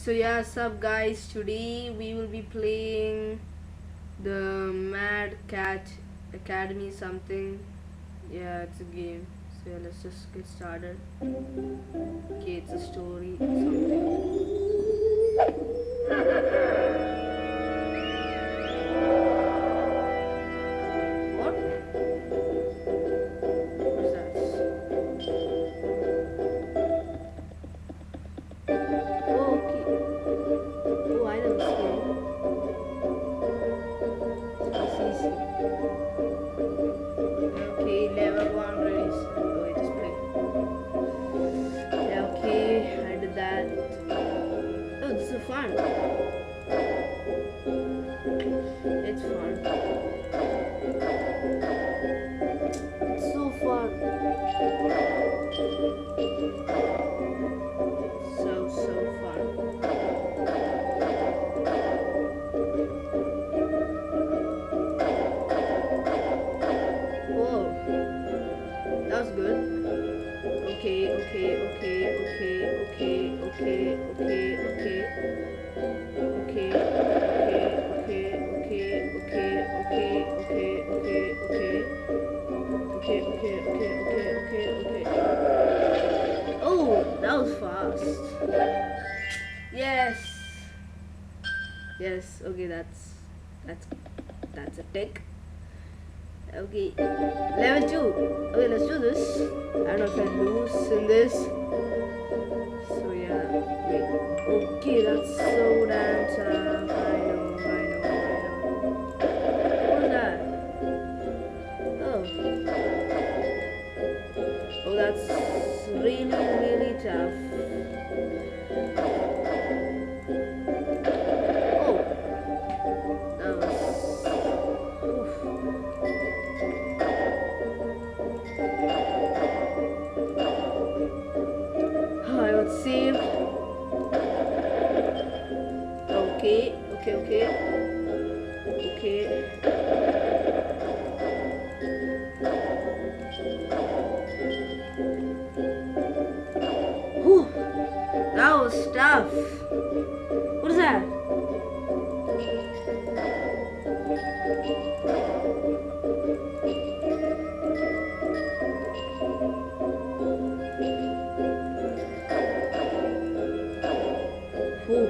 So yeah, sup guys, today we will be playing the Mad Cat Academy something. Yeah, it's a game. So yeah, let's just get started. Okay, it's a story something. What? What's that? Oh, okay. Oh, I know this game. It's easy. Okay, level 1 ready. So wait, just play. Yeah, okay, I did that. Oh, this is fun. It's fun. It's so fun. So fun. Whoa, that was good. Okay. Oh, that was fast. Yes. Yes. Okay, that's a tick. Okay, level 2. Okay, let's do this. I don't know if I lose in this. So yeah, wait. Okay, that's so damn tough. I know. What was that? Oh, that's really tough. Oh, that was. I got saved. Okay. Whew, that was tough. What is that? Whew.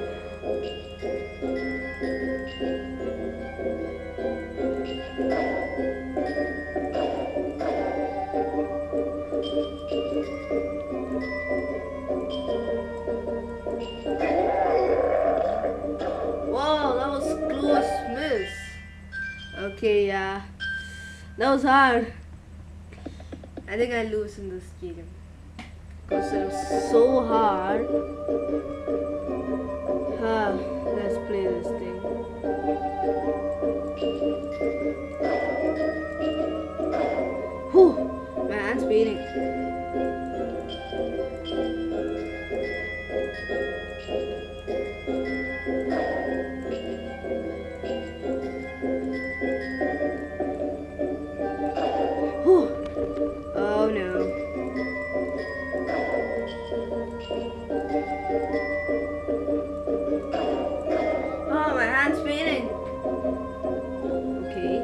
Whoa, that was close miss. Okay, yeah. That was hard. I think I lose in this game. Because it was so hard. Let's play this thing. Whew, my hand's beating. Whew. Oh no. Oh, my hand's paining. Okay.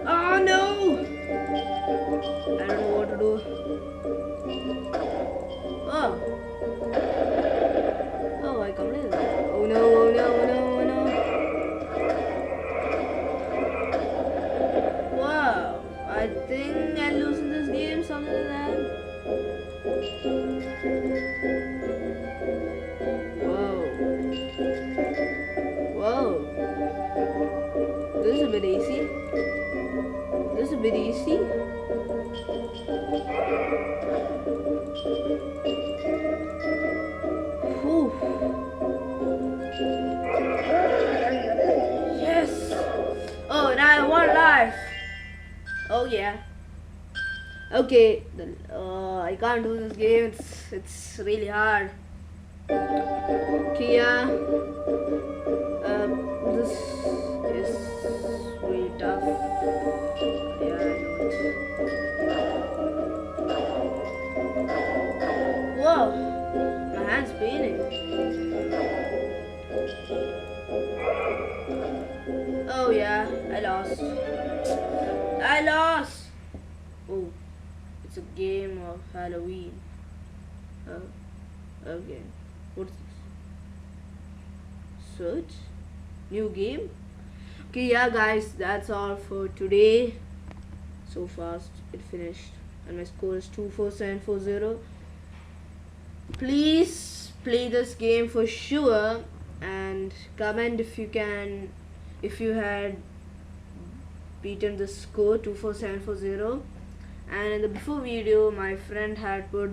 Oh no! I don't know what to do. Oh. Oh, I completed that. Oh no. Wow. I think I lose in this game, something like that. Whoa. This is a bit easy. Whew. Yes. Oh, now I have 1 life. Oh yeah. Okay. I can't do this game. It's really hard. Okay, yeah. This is really tough. I lost. I lost. Oh, it's a game of Halloween. Oh, okay. What's this? Search? New game? Okay, yeah, guys, that's all for today. So fast, it finished, and my score is 24740. Please play this game for sure, and comment if you can, if you had beaten the score 24740. And in the before video, my friend had put,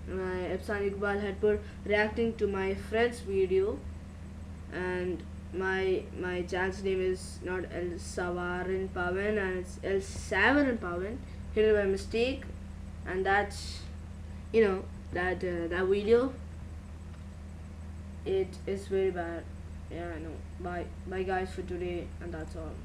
my Epsan Iqbal had put reacting to my friend's video, and my channel's name is not El Savarin Pavan, and it's El Savarin Pavan. Hit it by mistake, and that's, you know, that video, it is very bad. Yeah, I know. Bye guys for today, and that's all.